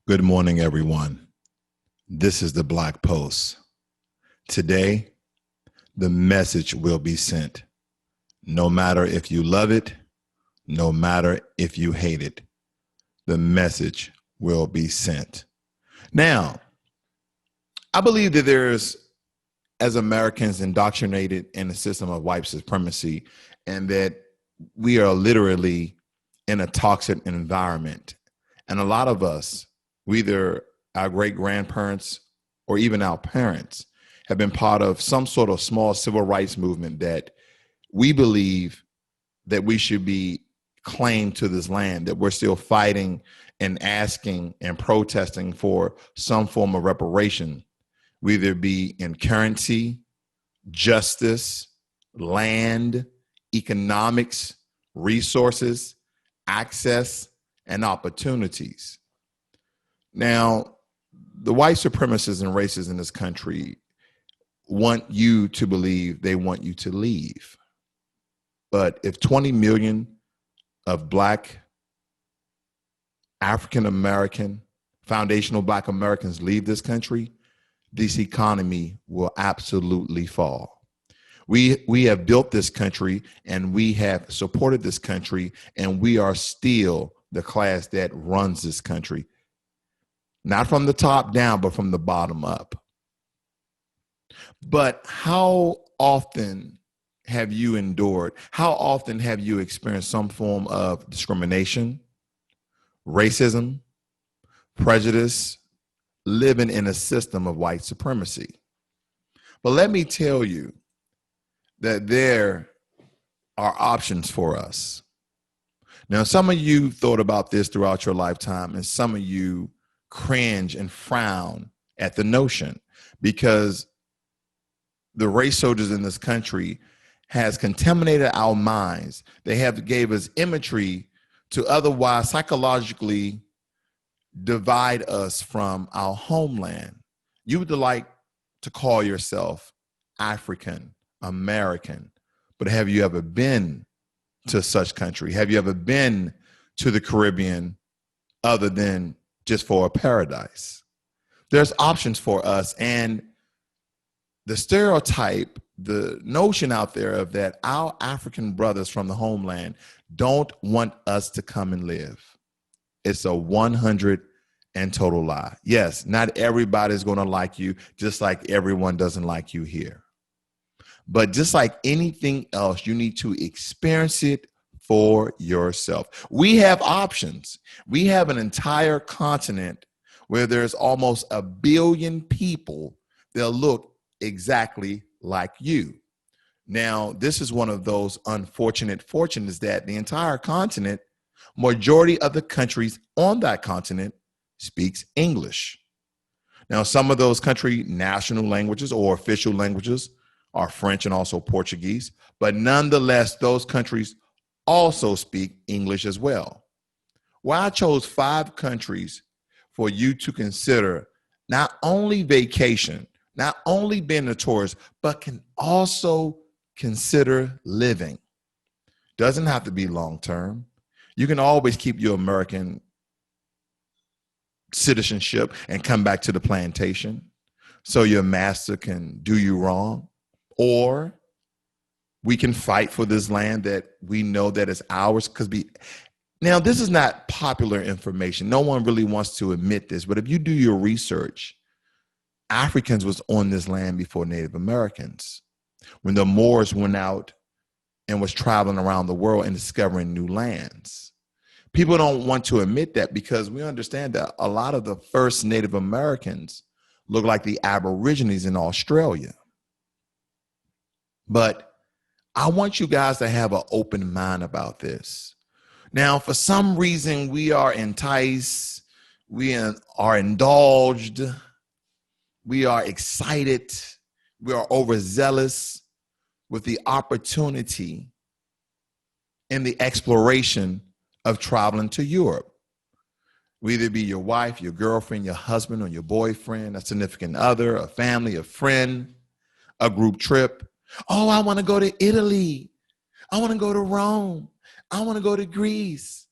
Good morning, everyone. This is the Black Post. Today, the message will be sent. No matter if you love it, no matter if you hate it, the message will be sent. Now, I believe that there's, as Americans, indoctrinated in a system of white supremacy, and that we are literally in a toxic environment. And a lot of us, either our great grandparents or even our parents, have been part of some sort of small civil rights movement that we believe that we should be claimed to this land, that we're still fighting and asking and protesting for some form of reparation, whether it be in currency, justice, land, economics, resources, access, and opportunities. Now, the white supremacists and racists in this country want you to believe they want you to leave. But if 20 million of Black, African-American, foundational Black Americans leave this country, this economy will absolutely fall. We have built this country and we have supported this country, and we are still the class that runs this country. Not from the top down, but from the bottom up. But how often have you endured? How often have you experienced some form of discrimination, racism, prejudice, living in a system of white supremacy? But let me tell you that there are options for us. Now, some of you thought about this throughout your lifetime, and some of you cringe and frown at the notion, because the race soldiers in this country has contaminated our minds. They have gave us imagery to otherwise psychologically divide us from our homeland. You would like to call yourself African American, but have you ever been to such country? Have you ever been to the Caribbean other than just for a paradise? There's options for us, and the stereotype, the notion out there of that our African brothers from the homeland don't want us to come and live, it's a 100 and total lie. Yes, not everybody's going to like you, just like everyone doesn't like you here. But just like anything else, you need to experience it for yourself. We have options. We have an entire continent where there's almost 1 billion people that look exactly like you. Now, this is one of those unfortunate fortunes that the entire continent, majority of the countries on that continent, speaks English. Now, some of those country national languages or official languages are French and also Portuguese, but nonetheless, those countries also speak English as well. Well, I chose 5 countries for you to consider not only vacation, not only being a tourist, but can also consider living. Doesn't have to be long-term. You can always keep your American citizenship and come back to the plantation so your master can do you wrong. Or we can fight for this land that we know that is ours. Now, this is not popular information. No one really wants to admit this, but if you do your research, Africans was on this land before Native Americans. When the Moors went out and was traveling around the world and discovering new lands. People don't want to admit that because we understand that a lot of the first Native Americans look like the Aborigines in Australia. But I want you guys to have an open mind about this. Now, for some reason, we are enticed, we are indulged, we are excited, we are overzealous with the opportunity and the exploration of traveling to Europe. Whether it be your wife, your girlfriend, your husband, or your boyfriend, a significant other, a family, a friend, a group trip. Oh, I want to go to Italy. I want to go to Rome. I want to go to Greece.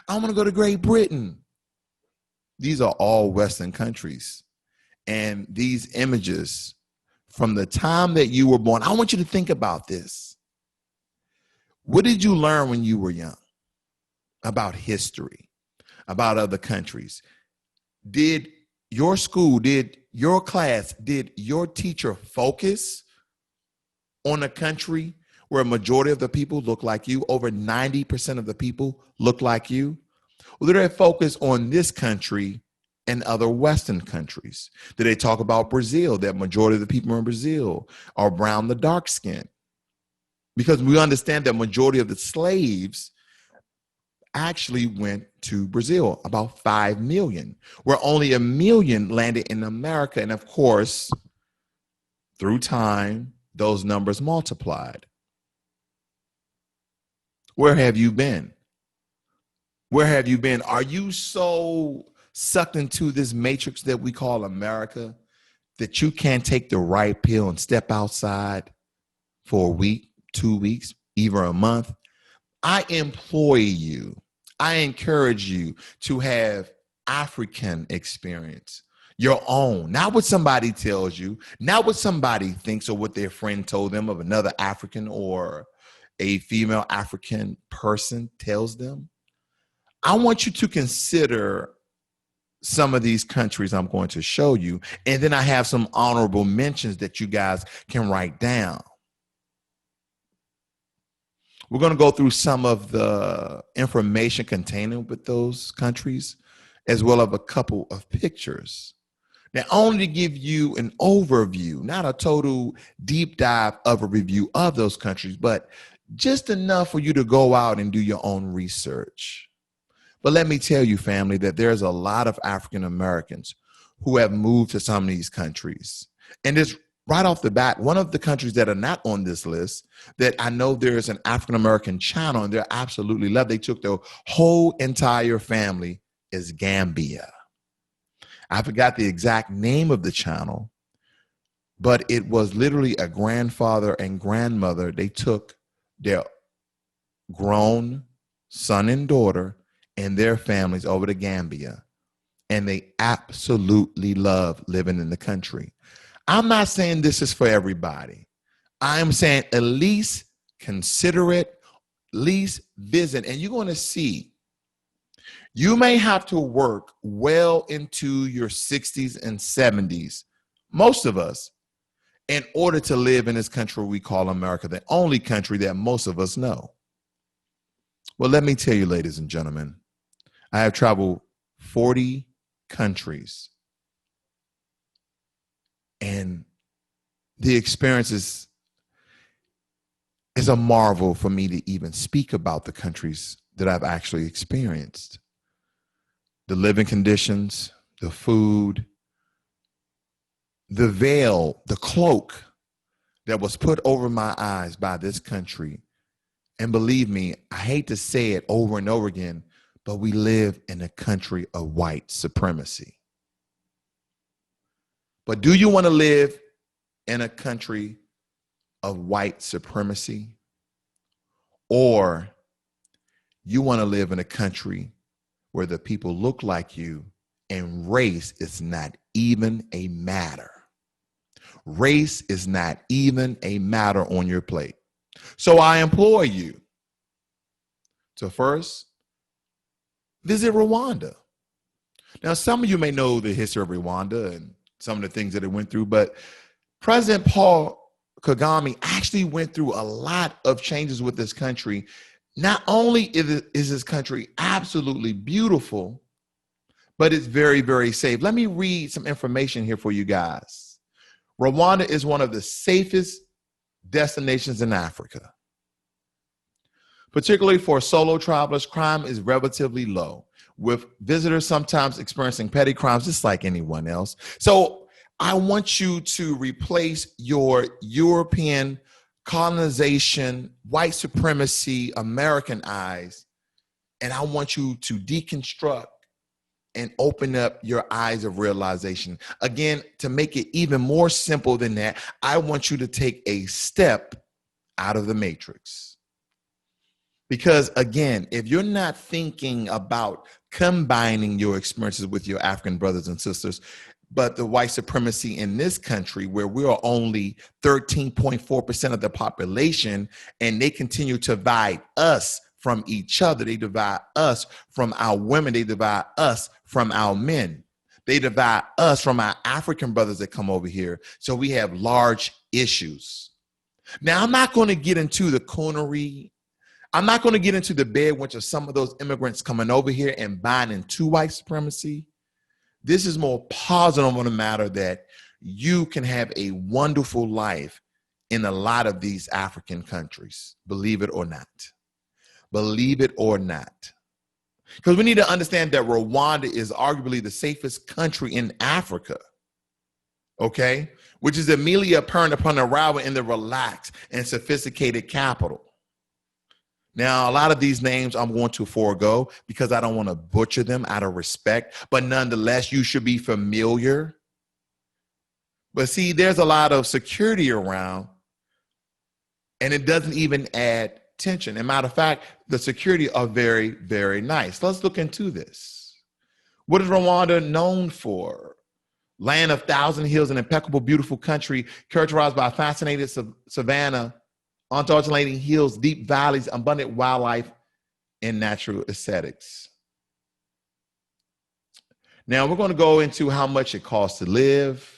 I want to go to Great Britain. These are all Western countries. And these images from the time that you were born, I want you to think about this. What did you learn when you were young about history, about other countries? Did your school, did your class, did your teacher focus on a country where a majority of the people look like you, over 90% of the people look like you? Or did they focus on this country and other Western countries? Did they talk about Brazil, that majority of the people in Brazil are brown, the dark skin? Because we understand that majority of the slaves actually went to Brazil, about 5 million, where only 1 million landed in America. And of course, through time, those numbers multiplied. Where have you been? Where have you been? Are you so sucked into this matrix that we call America that you can't take the right pill and step outside for a week, 2 weeks, even a month? I implore you, I encourage you to have African experience, your own, not what somebody tells you, not what somebody thinks or what their friend told them of another African or a female African person tells them. I want you to consider some of these countries I'm going to show you, and then I have some honorable mentions that you guys can write down. We're going to go through some of the information contained with those countries, as well as a couple of pictures. Now, only to give you an overview, not a total deep dive of a review of those countries, but just enough for you to go out and do your own research. But let me tell you, family, that there's a lot of African Americans who have moved to some of these countries. And it's right off the bat, one of the countries that are not on this list that I know there's an African American channel and they're absolutely loved. They took their whole entire family is Gambia. I forgot the exact name of the channel, but it was literally a grandfather and grandmother. They took their grown son and daughter and their families over to Gambia, and they absolutely love living in the country. I'm not saying this is for everybody. I'm saying at least consider it, at least visit, and you're going to see. You may have to work well into your 60s and 70s, most of us, in order to live in this country we call America, the only country that most of us know. Well, let me tell you, ladies and gentlemen, I have traveled 40 countries, and the experience is a marvel for me to even speak about the countries that I've actually experienced. The living conditions, the food, the veil, the cloak that was put over my eyes by this country. And believe me, I hate to say it over and over again, but we live in a country of white supremacy. But do you want to live in a country of white supremacy? Or you want to live in a country where the people look like you and race is not even a matter? Race is not even a matter on your plate. So I implore you to first visit Rwanda. Now, some of you may know the history of Rwanda and some of the things that it went through, but President Paul Kagame actually went through a lot of changes with this country. Not only is this country absolutely beautiful, but it's very, very safe. Let me read some information here for you guys. Rwanda is one of the safest destinations in Africa. Particularly for solo travelers, crime is relatively low, with visitors sometimes experiencing petty crimes just like anyone else. So I want you to replace your European colonization, white supremacy, American eyes, and I want you to deconstruct and open up your eyes of realization. Again, to make it even more simple than that, I want you to take a step out of the matrix. Because again, if you're not thinking about combining your experiences with your African brothers and sisters, but the white supremacy in this country, where we are only 13.4% of the population, and they continue to divide us from each other. They divide us from our women. They divide us from our men. They divide us from our African brothers that come over here. So we have large issues. Now, I'm not going to get into the coonery. I'm not going to get into the bedwetch of some of those immigrants coming over here and buying into white supremacy. This is more positive on the matter that you can have a wonderful life in a lot of these African countries, believe it or not. Believe it or not. Because we need to understand that Rwanda is arguably the safest country in Africa, okay? Which is immediately apparent upon arrival in the relaxed and sophisticated capital. Now, a lot of these names I'm going to forego because I don't want to butcher them out of respect, but nonetheless, you should be familiar. But see, there's a lot of security around, and it doesn't even add tension. As a matter of fact, the security are very, very nice. Let's look into this. What is Rwanda known for? Land of thousand hills, an impeccable, beautiful country characterized by a fascinating savanna, undulating hills, deep valleys, abundant wildlife, and natural aesthetics. Now we're going to go into how much it costs to live.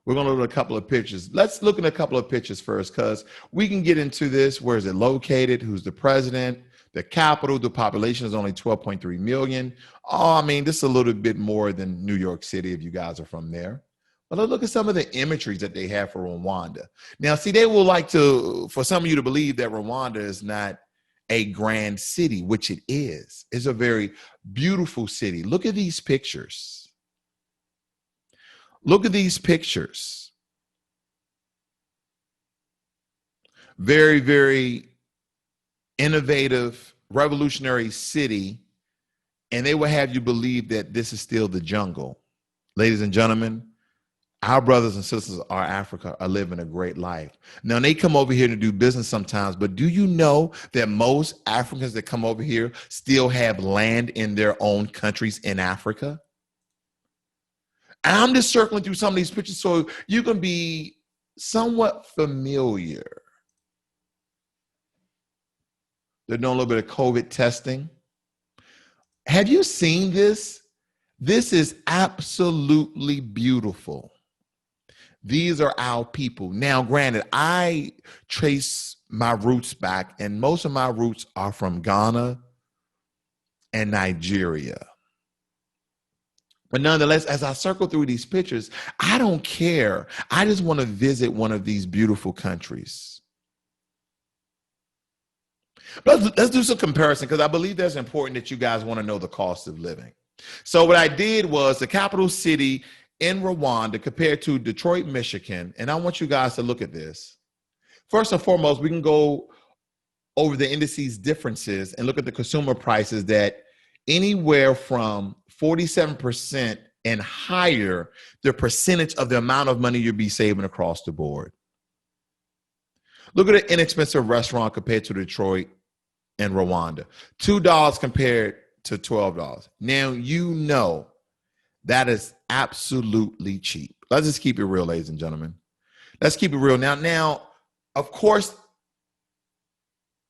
We're going to look at a couple of pictures. Let's look at a couple of pictures first, because we can get into this. Where is it located? Who's the president? The capital, the population is only 12.3 million. Oh, I mean, this is a little bit more than New York City if you guys are from there. But let's look at some of the imageries that they have for Rwanda. Now, see, they will like for some of you to believe that Rwanda is not a grand city, which it is. It's a very beautiful city. Look at these pictures. Look at these pictures. Very, very innovative, revolutionary city. And they will have you believe that this is still the jungle. Ladies and gentlemen, our brothers and sisters of Africa are living a great life. Now, they come over here to do business sometimes, but do you know that most Africans that come over here still have land in their own countries in Africa? And I'm just circling through some of these pictures so you can be somewhat familiar. They're doing a little bit of COVID testing. Have you seen this? This is absolutely beautiful. These are our people. Now, granted, I trace my roots back, and most of my roots are from Ghana and Nigeria. But nonetheless, as I circle through these pictures, I don't care. I just want to visit one of these beautiful countries. But let's do some comparison, because I believe that's important that you guys want to know the cost of living. So what I did was the capital city in Rwanda compared to Detroit, Michigan. And I want you guys to look at this. First and foremost, we can go over the indices differences and look at the consumer prices that anywhere from 47% and higher, the percentage of the amount of money you'll be saving across the board. Look at an inexpensive restaurant compared to Detroit and Rwanda. $2 compared to $12. Now, you know that is absolutely cheap. Let's just keep it real, ladies and gentlemen. Let's keep it real. Now, of course,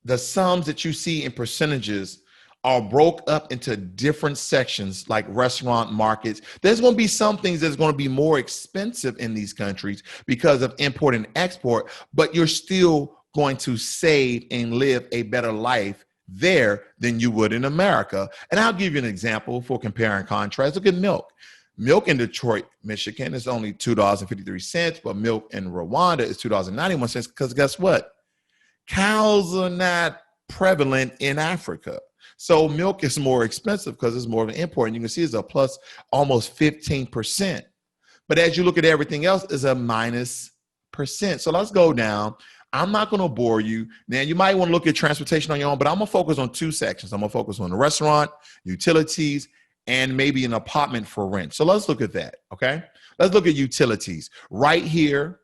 the sums that you see in percentages are broke up into different sections like restaurant markets. There's going to be some things that's going to be more expensive in these countries because of import and export, but you're still going to save and live a better life there than you would in America. And I'll give you an example for compare and contrast. Look at milk. Milk in Detroit, Michigan is only $2.53, but milk in Rwanda is $2.91 because guess what? Cows are not prevalent in Africa. So milk is more expensive because it's more of an import. And you can see it's a plus almost 15%. But as you look at everything else, it's a minus percent. So let's go down. I'm not going to bore you. Now, you might want to look at transportation on your own, but I'm going to focus on two sections. I'm going to focus on the restaurant, utilities, and maybe an apartment for rent. So let's look at that, okay? Let's look at utilities. Right here,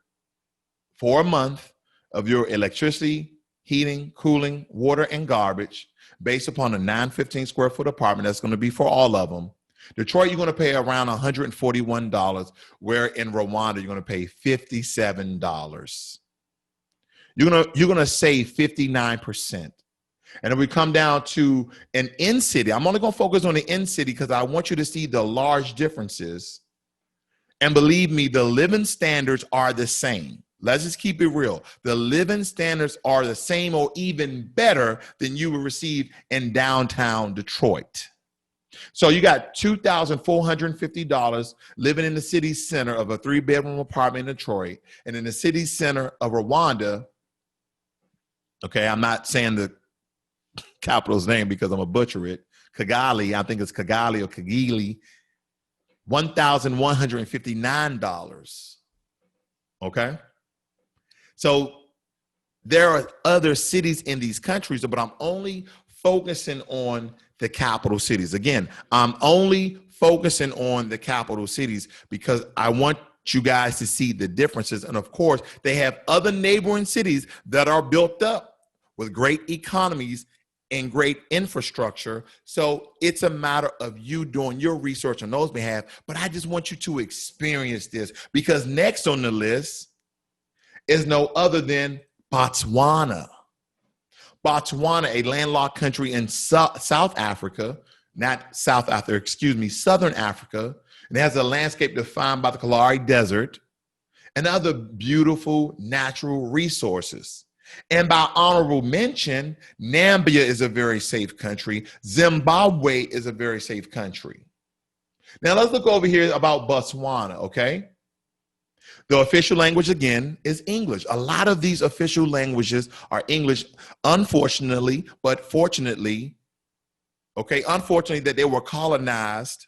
for a month of your electricity, heating, cooling, water, and garbage, based upon a 915 square foot apartment, that's going to be for all of them. Detroit, you're going to pay around $141, where in Rwanda, you're going to pay $57. You're going to save 59%. And if we come down to an in city, I'm only going to focus on the in city because I want you to see the large differences. And believe me, the living standards are the same. Let's just keep it real. The living standards are the same or even better than you will receive in downtown Detroit. So you got $2,450 living in the city center of a 3-bedroom apartment in Detroit. And in the city center of Rwanda, okay, I'm not saying the capital's name because I'm going to butcher it. Kigali, I think it's Kigali or Kigili, $1,159. Okay? So there are other cities in these countries, but I'm only focusing on the capital cities. Again, I'm only focusing on the capital cities because I want you guys to see the differences. And of course, they have other neighboring cities that are built up with great economies and great infrastructure. So it's a matter of you doing your research on those behalf. But I just want you to experience this because next on the list is no other than Botswana. Botswana, a landlocked country in South Africa, not South Africa, excuse me, Southern Africa. And it has a landscape defined by the Kalahari Desert and other beautiful natural resources. And by honorable mention, Namibia is a very safe country. Zimbabwe is a very safe country. Now let's look over here about Botswana, okay? The official language, again, is English. A lot of these official languages are English, unfortunately, but fortunately, okay, unfortunately that they were colonized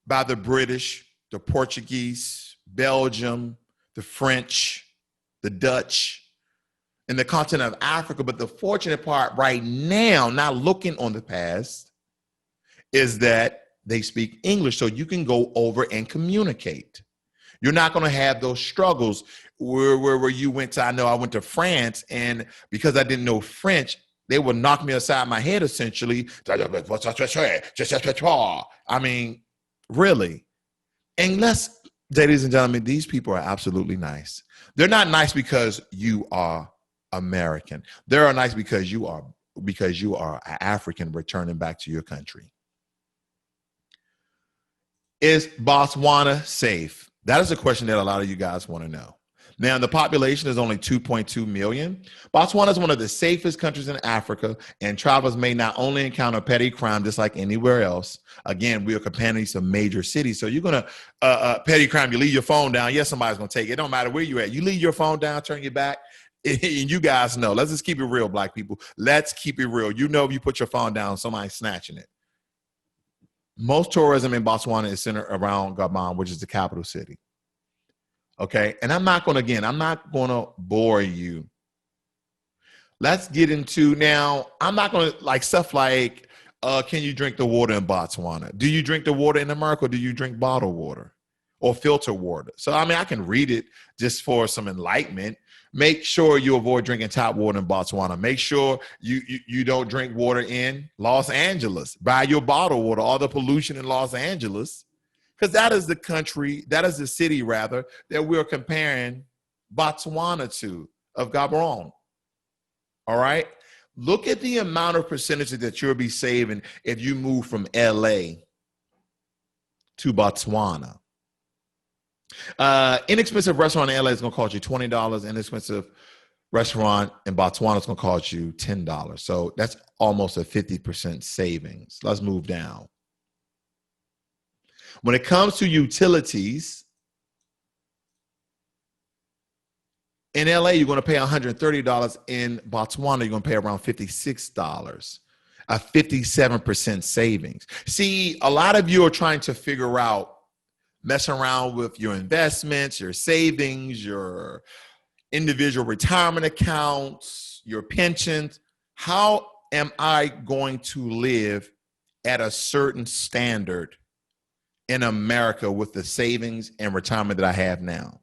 by the British, the Portuguese, Belgium, the French, the Dutch, and the continent of Africa. But the fortunate part right now, not looking on the past, is that they speak English, so you can go over and communicate. You're not going to have those struggles where you went to, I went to France, and because I didn't know French, they would knock me aside my head, essentially. I mean, really. And ladies and gentlemen, these people are absolutely nice. They're not nice because you are American. They're nice because you are an African returning back to your country. Is Botswana safe? That is a question that a lot of you guys want to know. Now, the population is only 2.2 million. Botswana is one of the safest countries in Africa, and travelers may not only encounter petty crime just like anywhere else. Again, we are comparing some major cities. So you're going to, petty crime, you leave your phone down. Yes, somebody's going to take it. It don't matter where you're at. You leave your phone down, turn your back, and you guys know. Let's just keep it real, black people. Let's keep it real. You know if you put your phone down, somebody's snatching it. Most tourism in Botswana is centered around Gabon, which is the capital city. Okay. And I'm not going to bore you. Let's get into now. I'm not going to like stuff like, can you drink the water in Botswana? Do you drink the water in America? Or do you drink bottled water or filtered water? So, I can read it just for some enlightenment. Make sure you avoid drinking tap water in Botswana. Make sure you don't drink water in Los Angeles. Buy your bottled water, all the pollution in Los Angeles, because that is the city rather, that we're comparing Botswana to, of Gabon. All right? Look at the amount of percentages that you'll be saving if you move from LA to Botswana. Inexpensive restaurant in LA is going to cost you $20. Inexpensive restaurant in Botswana is going to cost you $10. So that's almost a 50% savings. Let's move down. When it comes to utilities, in LA, you're going to pay $130. In Botswana, you're going to pay around $56. A 57% savings. See, a lot of you are trying to figure out, messing around with your investments, your savings, your individual retirement accounts, your pensions. How am I going to live at a certain standard in America with the savings and retirement that I have now.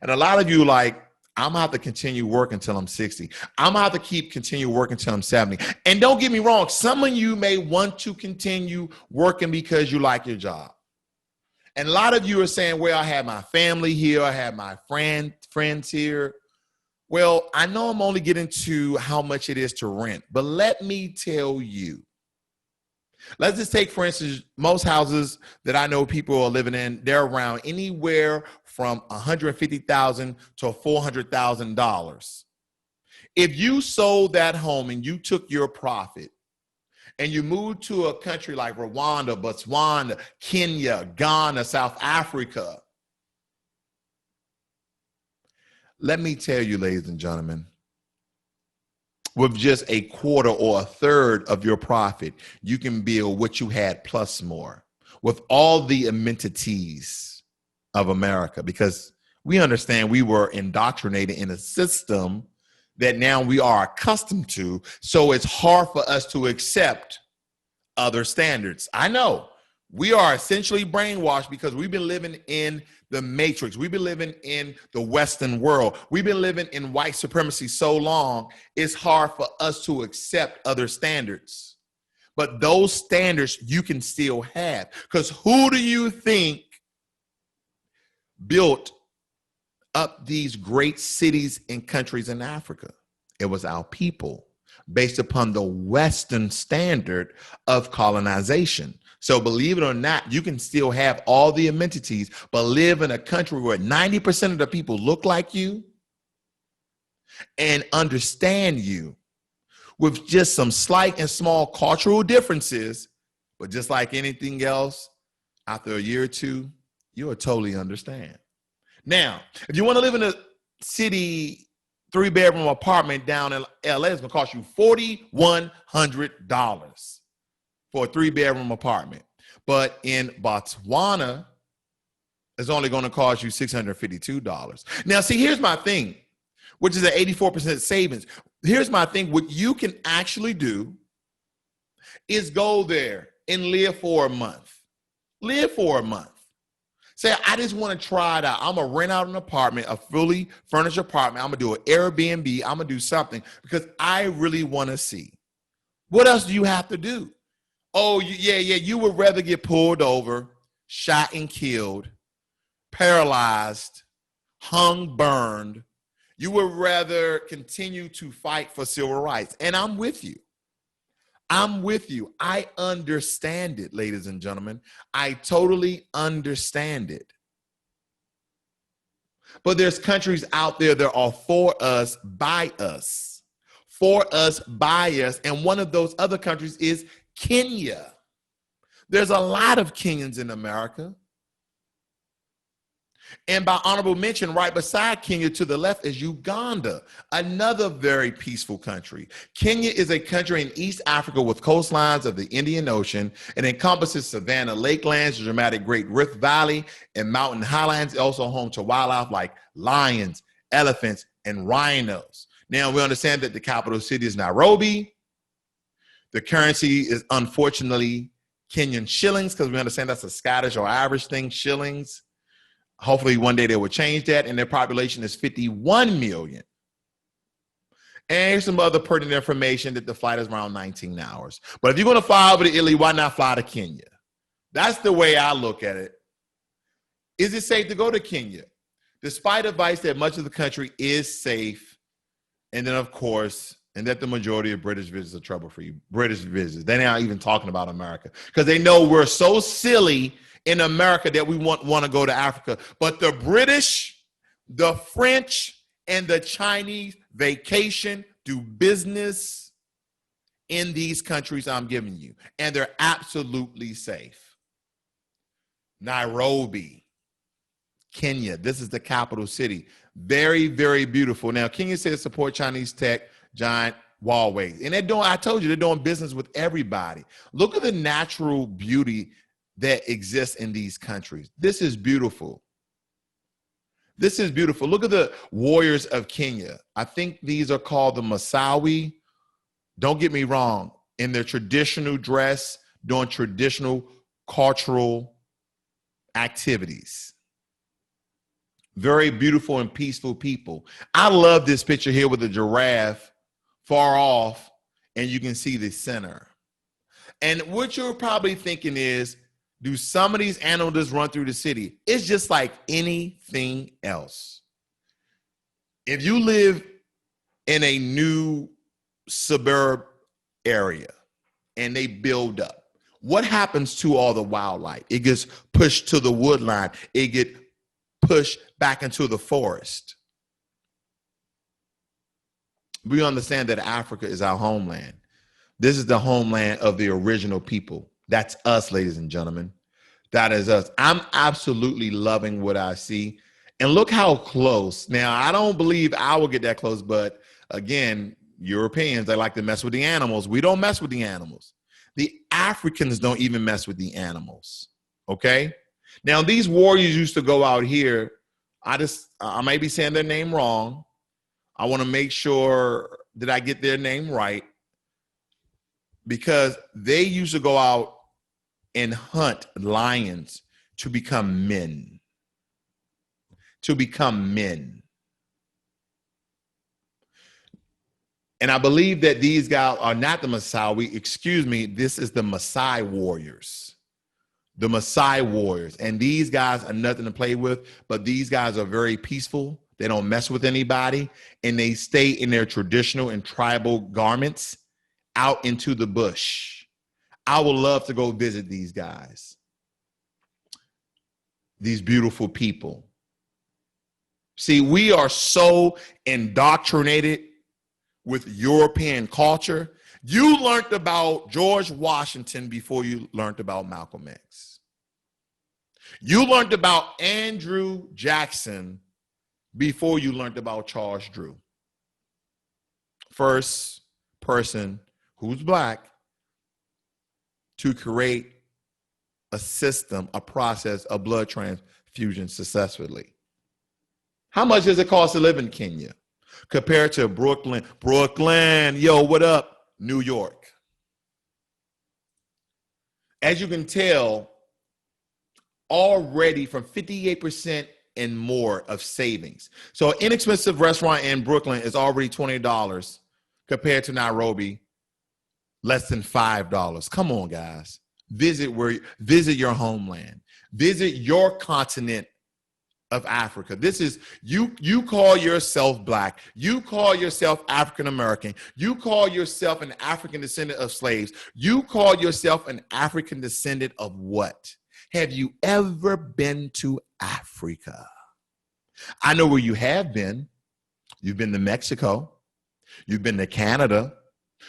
And a lot of you like, I'm gonna have to continue working until I'm 60. I'm gonna have to continue working until I'm 70. And don't get me wrong, some of you may want to continue working because you like your job. And a lot of you are saying, well, I have my family here, I have my friends here. Well, I know I'm only getting to how much it is to rent, but let me tell you, let's just take, for instance, most houses that I know people are living in, they're around anywhere from $150,000 to $400,000. If you sold that home and you took your profit and you moved to a country like Rwanda, Botswana, Kenya, Ghana, South Africa, let me tell you, ladies and gentlemen, with just a quarter or a third of your profit, you can build what you had plus more with all the amenities of America, because we understand we were indoctrinated in a system that now we are accustomed to. So it's hard for us to accept other standards. I know we are essentially brainwashed because we've been living in the matrix. We've been living in the Western world. We've been living in white supremacy so long, it's hard for us to accept other standards. But those standards you can still have, because who do you think built up these great cities and countries in Africa? It was our people, based upon the Western standard of colonization. So believe it or not, you can still have all the amenities, but live in a country where 90% of the people look like you and understand you, with just some slight and small cultural differences. But just like anything else, after a year or two, you'll totally understand. Now, if you want to live in a city 3-bedroom apartment down in LA, it's going to cost you $4,100 for a 3-bedroom apartment. But in Botswana, it's only going to cost you $652. Now, see, here's my thing, which is an 84% savings. Here's my thing. What you can actually do is go there and live for a month. Live for a month. Say, I just want to try it out. I'm going to rent out an apartment, a fully furnished apartment. I'm going to do an Airbnb. I'm going to do something because I really want to see. What else do you have to do? Oh, yeah, you would rather get pulled over, shot and killed, paralyzed, hung, burned. You would rather continue to fight for civil rights. And I'm with you. I'm with you. I understand it, ladies and gentlemen. I totally understand it. But there's countries out there that are for us, by us. For us, by us. And one of those other countries is Kenya. There's a lot of Kenyans in America. And by honorable mention, right beside Kenya to the left is Uganda, another very peaceful country. Kenya is a country in East Africa with coastlines of the Indian Ocean and encompasses savanna lakelands, the dramatic Great Rift Valley, and mountain highlands, also home to wildlife like lions, elephants, and rhinos. Now, we understand that the capital city is Nairobi. The currency is unfortunately Kenyan shillings, because we understand that's a Scottish or Irish thing, shillings. Hopefully one day they will change that, and their population is 51 million. And here's some other pertinent information that the flight is around 19 hours. But if you're going to fly over to Italy, why not fly to Kenya? That's the way I look at it. Is it safe to go to Kenya? Despite advice that much of the country is safe, and then of course, and that the majority of British visitors are trouble for you. British visitors, they're not even talking about America because they know we're so silly in America that we want to go to Africa. But the British, the French, and the Chinese vacation, do business in these countries I'm giving you. And they're absolutely safe. Nairobi, Kenya. This is the capital city. Very, very beautiful. Now, Kenya says support Chinese tech, giant Huawei. And I told you, they're doing business with everybody. Look at the natural beauty that exists in these countries. This is beautiful. This is beautiful. Look at the warriors of Kenya. I think these are called the Masawi. Don't get me wrong. In their traditional dress, doing traditional cultural activities. Very beautiful and peaceful people. I love this picture here with the giraffe far off, and you can see the center. And what you're probably thinking is, do some of these animals just run through the city? It's just like anything else. If you live in a new suburb area and they build up, what happens to all the wildlife? It gets pushed to the wood line. It gets pushed back into the forest. We understand that Africa is our homeland. This is the homeland of the original people. That's us, ladies and gentlemen. That is us. I'm absolutely loving what I see. And look how close. Now, I don't believe I will get that close, but again, Europeans, they like to mess with the animals. We don't mess with the animals. The Africans don't even mess with the animals. Okay? Now, these warriors used to go out here. I may be saying their name wrong. I want to make sure that I get their name right, because they used to go out and hunt lions to become men. To become men. And I believe that these guys are not the Maasai. This is the Maasai warriors. The Maasai warriors. And these guys are nothing to play with, but these guys are very peaceful. They don't mess with anybody, and they stay in their traditional and tribal garments out into the bush. I would love to go visit these guys, these beautiful people. See, we are so indoctrinated with European culture. You learned about George Washington before you learned about Malcolm X. You learned about Andrew Jackson before you learned about Charles Drew. First person who's Black to create a system, a process of blood transfusion successfully. How much does it cost to live in Kenya compared to Brooklyn? Yo, what up? New York. As you can tell, already from 58% and more of savings. So an inexpensive restaurant in Brooklyn is already $20 compared to Nairobi, less than $5. Come on, guys. Visit your homeland. Visit your continent of Africa. This is, you call yourself Black. You call yourself African American. You call yourself an African descendant of slaves. You call yourself an African descendant of what? Have you ever been to Africa? I know where you have been. You've been to Mexico. You've been to Canada.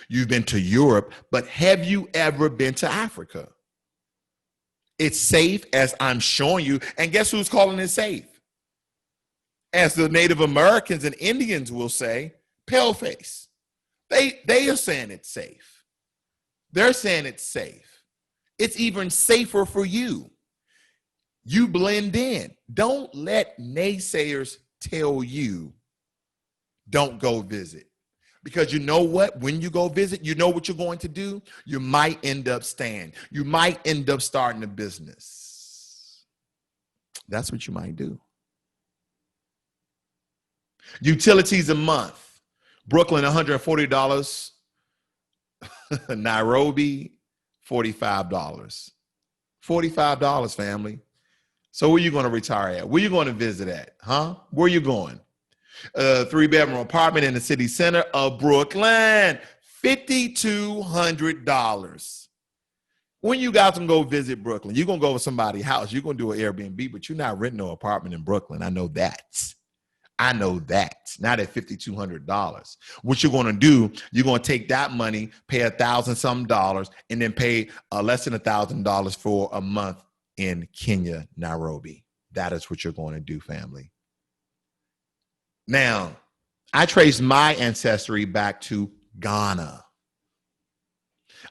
You've been to Europe. But have you ever been to Africa? It's safe, as I'm showing you. And guess who's calling it safe? As the Native Americans and Indians will say, paleface. They are saying it's safe. They're saying it's safe. It's even safer for you. You blend in. Don't let naysayers tell you don't go visit. Because you know what? When you go visit, you know what you're going to do? You might end up staying. You might end up starting a business. That's what you might do. Utilities a month. Brooklyn, $140. Nairobi, $45. $45, family. So where you going to retire at? Where you going to visit at? Huh? Where you going? 3-bedroom apartment in the city center of Brooklyn, $5,200. When you guys can go visit Brooklyn, you're going to go to somebody's house. You're going to do an Airbnb, but you're not renting no apartment in Brooklyn. I know that. Not at $5,200. What you're going to do, you're going to take that money, pay $1,000 some dollars, and then pay less than $1,000 for a month in Kenya, Nairobi. That is what you're going to do, family. Now, I trace my ancestry back to Ghana.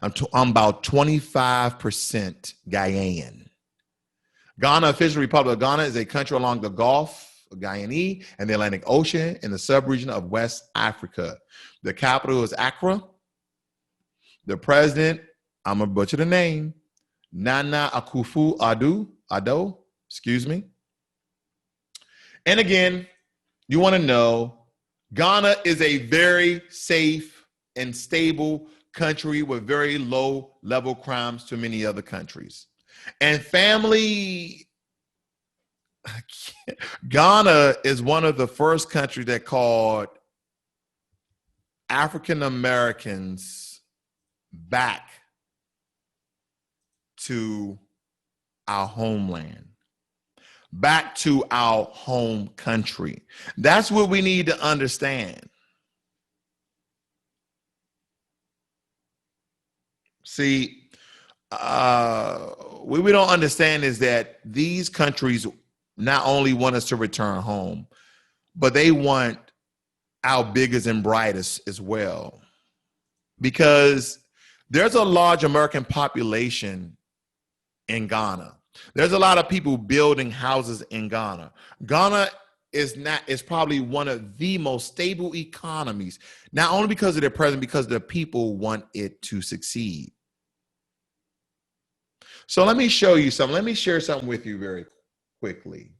I'm about 25% Ghanaian. Ghana, official Republic of Ghana, is a country along the Gulf of Guinea and the Atlantic Ocean in the sub-region of West Africa. The capital is Accra. The president, I'm going to butcher the name, Nana Akufo-Addo, excuse me. And again, you want to know, Ghana is a very safe and stable country with very low level crimes to many other countries. And family, Ghana is one of the first countries that called African Americans back to our homeland, back to our home country. That's what we need to understand. See, what we don't understand is that these countries not only want us to return home, but they want our biggest and brightest as well. Because there's a large American population in Ghana. There's a lot of people building houses in Ghana. Ghana is probably one of the most stable economies, not only because of their president, because the people want it to succeed. So let me show you something. Let me share something with you very quickly.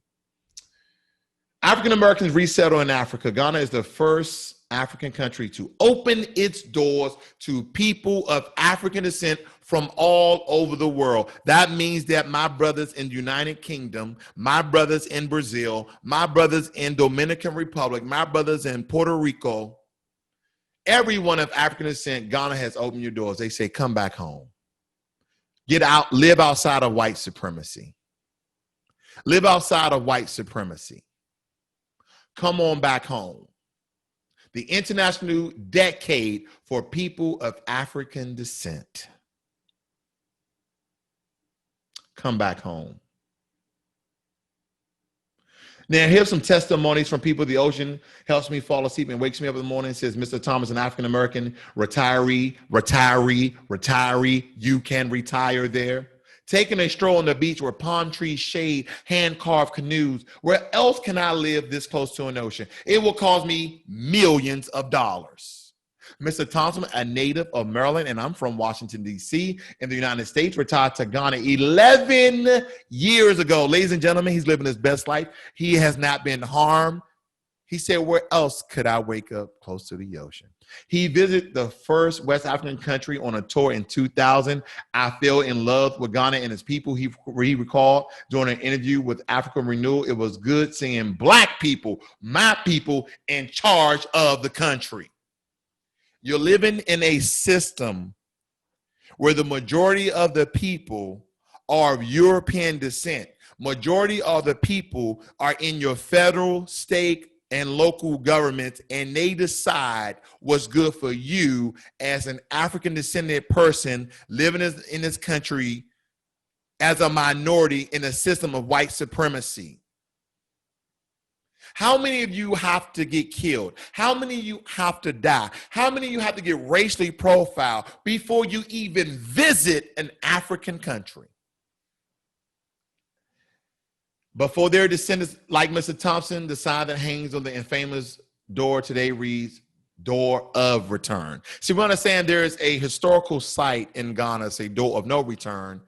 African Americans resettle in Africa. Ghana is the first African country to open its doors to people of African descent from all over the world. That means that my brothers in the United Kingdom, my brothers in Brazil, my brothers in Dominican Republic, my brothers in Puerto Rico, everyone of African descent, Ghana has opened your doors. They say, come back home. Get out, live outside of white supremacy. Live outside of white supremacy. Come on back home. The International Decade for People of African Descent. Come back home. Now, here's some testimonies from people. The ocean helps me fall asleep and wakes me up in the morning. It says, Mr. Thomas, an African-American retiree. You can retire there. Taking a stroll on the beach where palm trees shade hand-carved canoes. Where else can I live this close to an ocean? It will cost me millions of dollars. Mr. Thompson, a native of Maryland, and I'm from Washington, D.C. in the United States, retired to Ghana 11 years ago. Ladies and gentlemen, he's living his best life. He has not been harmed. He said, where else could I wake up close to the ocean? He visited the first West African country on a tour in 2000. I fell in love with Ghana and its people. He recalled during an interview with African Renewal, it was good seeing Black people, my people, in charge of the country. You're living in a system where the majority of the people are of European descent. Majority of the people are in your federal, state, and local governments, and they decide what's good for you as an African descendant person living in this country as a minority in a system of white supremacy. How many of you have to get killed? How many of you have to die? How many of you have to get racially profiled before you even visit an African country? Before their descendants, like Mr. Thompson, the sign that hangs on the infamous door today reads, Door of Return. See, we understand there is a historical site in Ghana, say Door of No Return.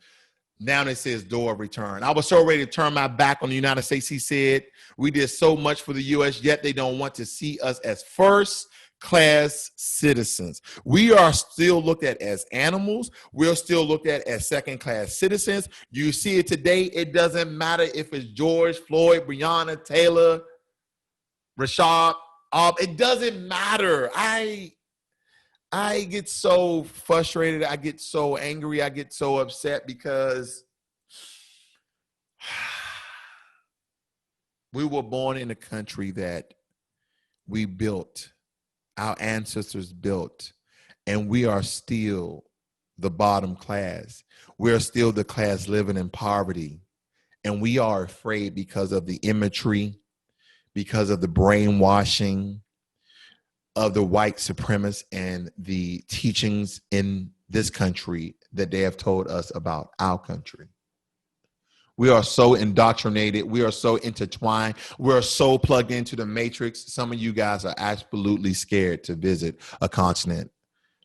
Now it says Door of Return. I was so ready to turn my back on the United States. He said, we did so much for the U.S., yet they don't want to see us as first-class citizens. We are still looked at as animals. We're still looked at as second-class citizens. You see it today. It doesn't matter if it's George, Floyd, Breonna, Taylor, Rashad. It doesn't matter. I get so frustrated. I get so angry. I get so upset because we were born in a country that we built, our ancestors built, and we are still the bottom class. We're still the class living in poverty, and we are afraid because of the imagery, because of the brainwashing of the white supremacists and the teachings in this country that they have told us about our country. We are so indoctrinated. We are so intertwined. We are so plugged into the matrix. Some of you guys are absolutely scared to visit a continent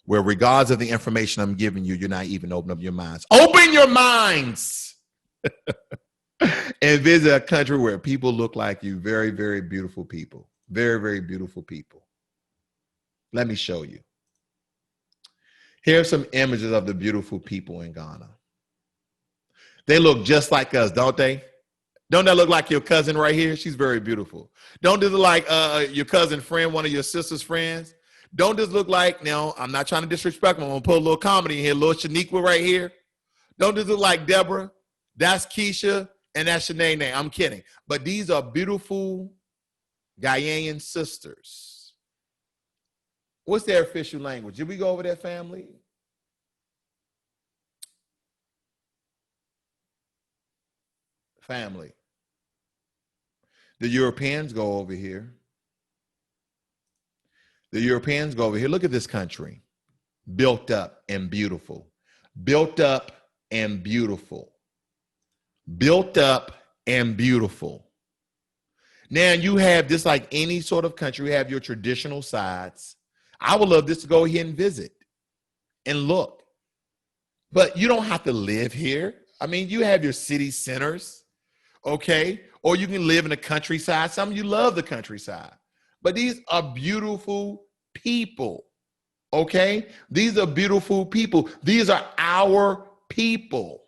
where regardless of the information I'm giving you, you're not even opening up your minds. Open your minds and visit a country where people look like you. Very, very beautiful people. Very, very beautiful people. Let me show you. Here are some images of the beautiful people in Ghana. They look just like us, don't they? Don't that look like your cousin right here? She's very beautiful. Don't this look like your cousin friend, one of your sister's friends? Don't this look like, now, I'm not trying to disrespect them. I'm going to put a little comedy in here, a little Shaniqua right here. Don't this look like Deborah? That's Keisha, and that's Shanae. I'm kidding. But these are beautiful Ghanaian sisters. What's their official language? Did we go over that, family? Family. The Europeans go over here. The Europeans go over here. Look at this country. Built up and beautiful. Built up and beautiful. Built up and beautiful. Now you have this, like any sort of country, you have your traditional sides. I would love this to go here and visit and look. But you don't have to live here. I mean, you have your city centers, okay? Or you can live in the countryside. Some of you love the countryside. But these are beautiful people, okay? These are beautiful people. These are our people.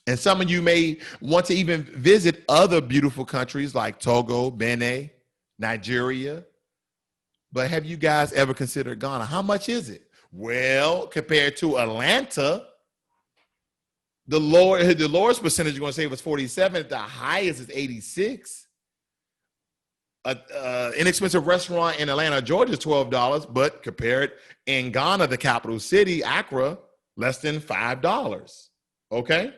And some of you may want to even visit other beautiful countries like Togo, Benin, Nigeria. But have you guys ever considered Ghana? How much is it? Well, compared to Atlanta, the lowest percentage you're going to say was 47. The highest is 86. Inexpensive restaurant in Atlanta, Georgia is $12, but compared in Ghana, the capital city, Accra, less than $5. Okay?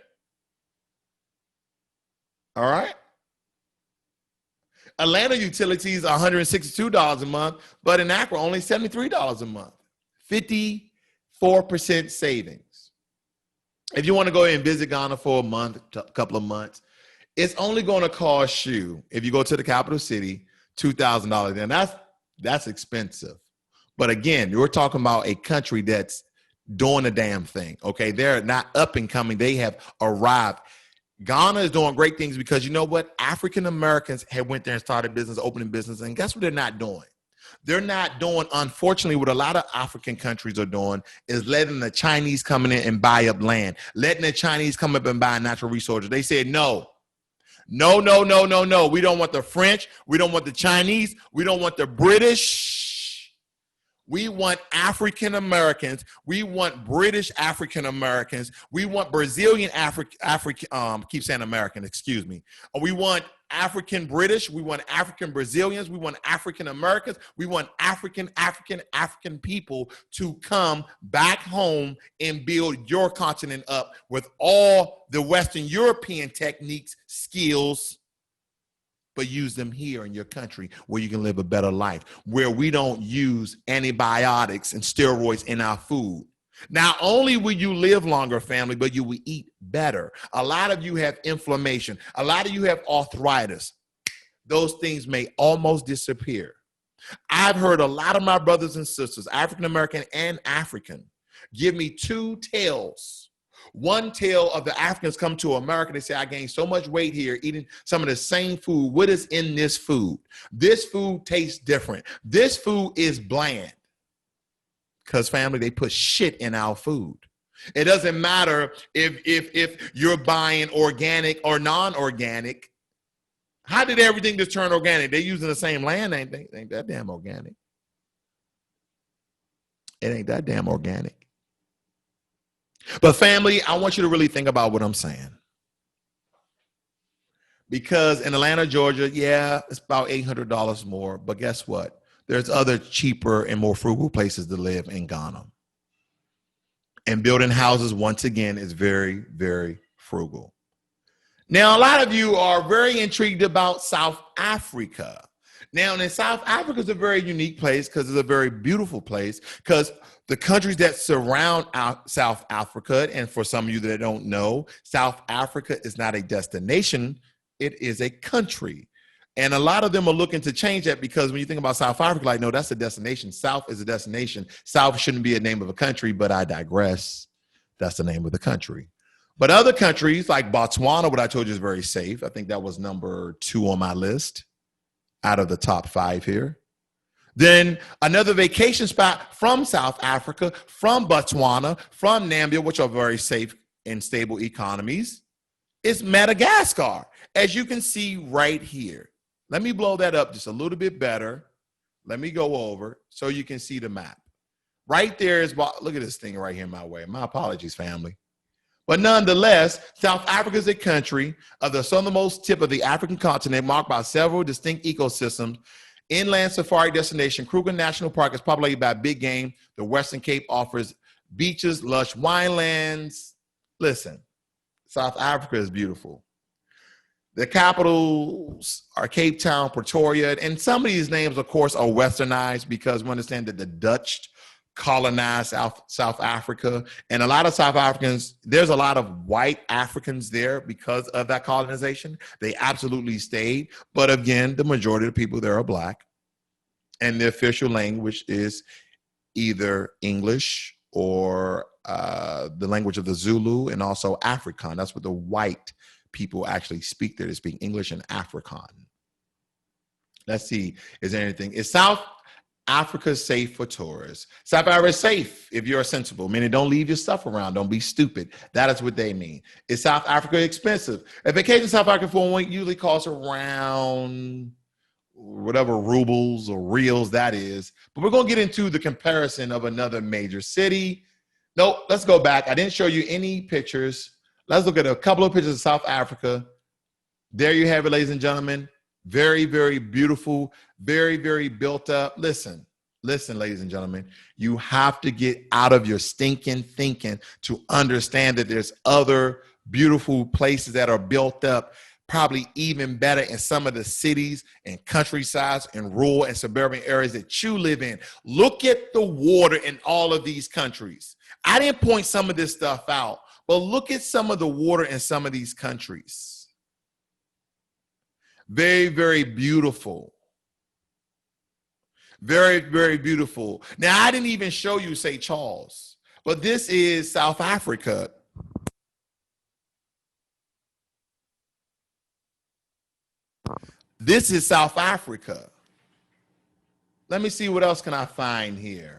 All right? Atlanta utilities are $162 a month, but in Accra, only $73 a month. 54% savings. If you want to go and visit Ghana for a month, a couple of months, it's only going to cost you, if you go to the capital city, $2,000. And that's expensive. But again, we're talking about a country that's doing the damn thing, okay? They're not up and coming. They have arrived. Ghana is doing great things because you know what? African Americans have went there and started business, opening business, and guess what they're not doing? They're not doing, unfortunately, what a lot of African countries are doing is letting the Chinese come in and buy up land, letting the Chinese come up and buy natural resources. They said, no. We don't want the French. We don't want the Chinese. We don't want the British. We want African Americans. We want British African Americans. We want Brazilian keep saying American, excuse me. We want African British. We want African Brazilians. We want African Americans. We want African people to come back home and build your continent up with all the Western European techniques, skills, but use them here in your country where you can live a better life, where we don't use antibiotics and steroids in our food. Not only will you live longer, family, but you will eat better. A lot of you have inflammation. A lot of you have arthritis. Those things may almost disappear. I've heard a lot of my brothers and sisters, African American and African, give me two tales. One tale of the Africans come to America. They say, I gained so much weight here eating some of the same food. What is in this food? This food tastes different. This food is bland. Because, family, they put shit in our food. It doesn't matter if you're buying organic or non-organic. How did everything just turn organic? They're using the same land, ain't they? Ain't that damn organic. It ain't that damn organic. But family, I want you to really think about what I'm saying. Because in Atlanta, Georgia, yeah, it's about $800 more. But guess what? There's other cheaper and more frugal places to live in Ghana. And building houses, once again, is very, very frugal. Now, a lot of you are very intrigued about South Africa. Now, in South Africa is a very unique place because it's a very beautiful place because the countries that surround South Africa, and for some of you that don't know, South Africa is not a destination, it is a country. And a lot of them are looking to change that because when you think about South Africa, like, no, that's a destination. South is a destination. South shouldn't be a name of a country, but I digress. That's the name of the country. But other countries like Botswana, what I told you is very safe. I think that was number 2 on my list out of the top 5 here. Then another vacation spot from South Africa, from Botswana, from Namibia, which are very safe and stable economies, is Madagascar, as you can see right here. Let me blow that up just a little bit better. Let me go over so you can see the map. Right there is, look at this thing right here my way. My apologies, family. But nonetheless, South Africa is a country of the southernmost tip of the African continent, marked by several distinct ecosystems. Inland safari destination, Kruger National Park is populated by big game. The Western Cape offers beaches, lush winelands. Listen, South Africa is beautiful. The capitals are Cape Town, Pretoria, and some of these names, of course, are westernized because we understand that the Dutch colonized South Africa. And a lot of South Africans, there's a lot of white Africans there because of that colonization. They absolutely stayed. But again, the majority of the people there are Black. And the official language is either English or the language of the Zulu, and also Afrikaans. That's what the white people actually speak there. They speak English and Afrikaans. Let's see, is there anything? Is South Africa safe for tourists? South Africa is safe if you're sensible, meaning don't leave your stuff around. Don't be stupid. That is what they mean. Is South Africa expensive? A vacation in South Africa for 1 week usually costs around whatever rubles or reals that is. But we're going to get into the comparison of another major city. No, let's go back. I didn't show you any pictures. Let's look at a couple of pictures of South Africa. There you have it, ladies and gentlemen. Very, very beautiful, very, very built up. Listen, ladies and gentlemen, you have to get out of your stinking thinking to understand that there's other beautiful places that are built up, probably even better in some of the cities and countrysides and rural and suburban areas that you live in. Look at the water in all of these countries. I didn't point some of this stuff out, but look at some of the water in some of these countries. Very, very beautiful. Very, very beautiful. Now, I didn't even show you St. Charles, but this is South Africa. This is South Africa. Let me see what else can I find here.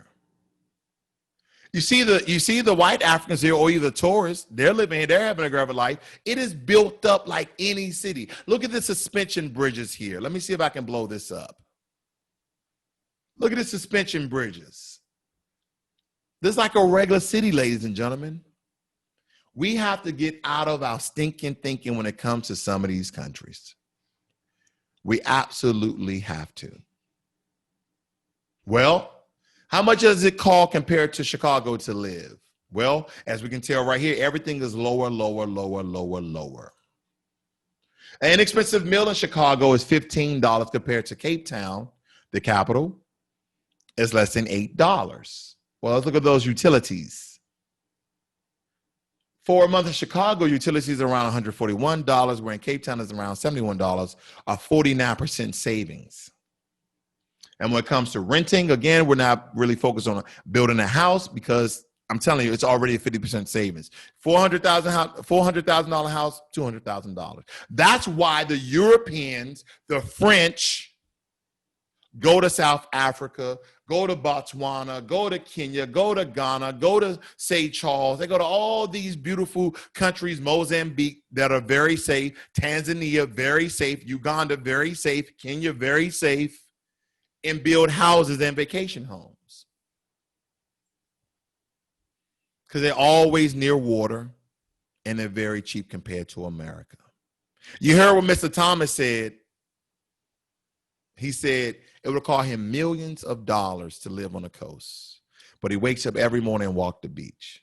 You see the white Africans here, or either tourists, they're living here, they're having a great life. It is built up like any city. Look at the suspension bridges here. Let me see if I can blow this up. Look at the suspension bridges. This is like a regular city, ladies and gentlemen. We have to get out of our stinking thinking when it comes to some of these countries. We absolutely have to. Well, how much does it cost compared to Chicago to live? Well, as we can tell right here, everything is lower, lower, lower, lower, lower. An inexpensive meal in Chicago is $15 compared to Cape Town, the capital, is less than $8. Well, let's look at those utilities. For a month in Chicago, utilities are around $141, where in Cape Town is around $71, a 49% savings. And when it comes to renting, again, we're not really focused on building a house because I'm telling you, it's already a 50% savings. $400,000 house, $200,000. That's why the Europeans, the French, go to South Africa, go to Botswana, go to Kenya, go to Ghana, go to St. Charles. They go to all these beautiful countries, Mozambique, that are very safe, Tanzania, very safe, Uganda, very safe, Kenya, very safe, and build houses and vacation homes. Because they're always near water and they're very cheap compared to America. You heard what Mr. Thomas said. He said it would cost him millions of dollars to live on the coast, but he wakes up every morning and walks the beach.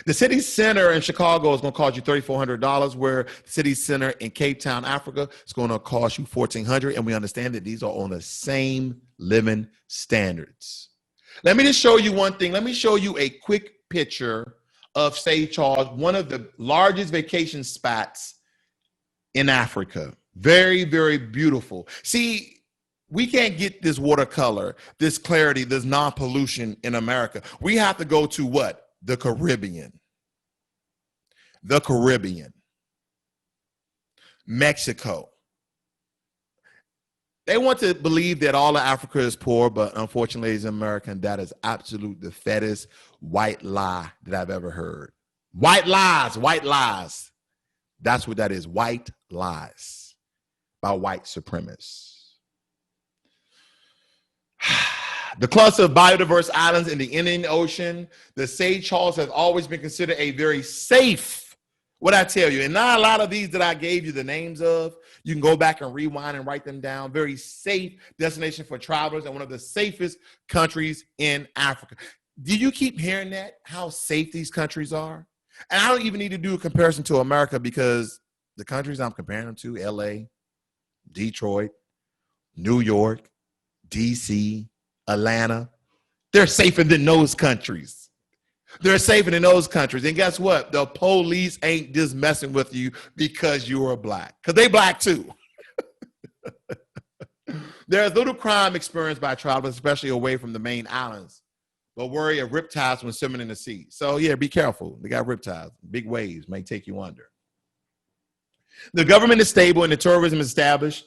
The city center in Chicago is going to cost you $3,400, where the city center in Cape Town, Africa, is going to cost you $1,400, and we understand that these are on the same living standards. Let me just show you one thing. Let me show you a quick picture of St. Charles, one of the largest vacation spots in Africa. Very, very beautiful. See, we can't get this watercolor, this clarity, this non-pollution in America. We have to go to what? The Caribbean. The Caribbean. Mexico. They want to believe that all of Africa is poor, but unfortunately, as an American, that is absolute the fattest white lie that I've ever heard. White lies, white lies. That's what that is, white lies by white supremacists. The cluster of biodiverse islands in the Indian Ocean, the St. Charles has always been considered a very safe, what I tell you, and not a lot of these that I gave you the names of, you can go back and rewind and write them down, very safe destination for travelers and one of the safest countries in Africa. Do you keep hearing that, how safe these countries are? And I don't even need to do a comparison to America because the countries I'm comparing them to, LA, Detroit, New York, DC, Atlanta, they're safer than those countries. They're safer than those countries. And guess what? The police ain't just messing with you because you are black, because they black too. There's little crime experienced by travelers, especially away from the main islands, but worry of riptides when swimming in the sea. So yeah, be careful. They got riptides. Big waves may take you under. The government is stable and the tourism is established.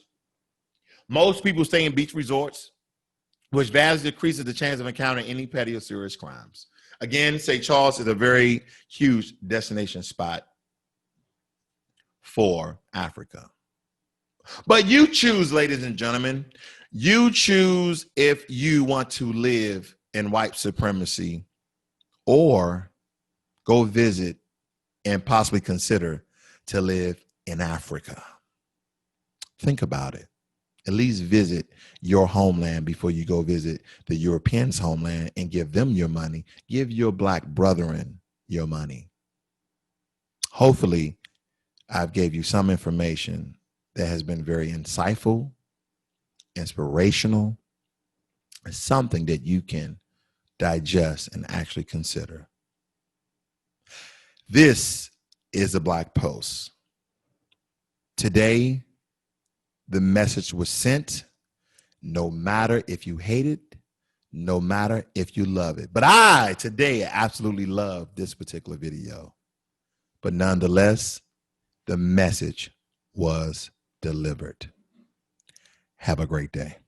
Most people stay in beach resorts, which vastly decreases the chance of encountering any petty or serious crimes. Again, St. Charles is a very huge destination spot for Africa. But you choose, ladies and gentlemen, you choose if you want to live in white supremacy or go visit and possibly consider to live in Africa. Think about it. At least visit your homeland before you go visit the Europeans' homeland and give them your money. Give your black brethren your money. Hopefully, I've gave you some information that has been very insightful, inspirational, and something that you can digest and actually consider. This is a Black Post. Today, the message was sent, no matter if you hate it, no matter if you love it. But I, today, absolutely love this particular video. But nonetheless, the message was delivered. Have a great day.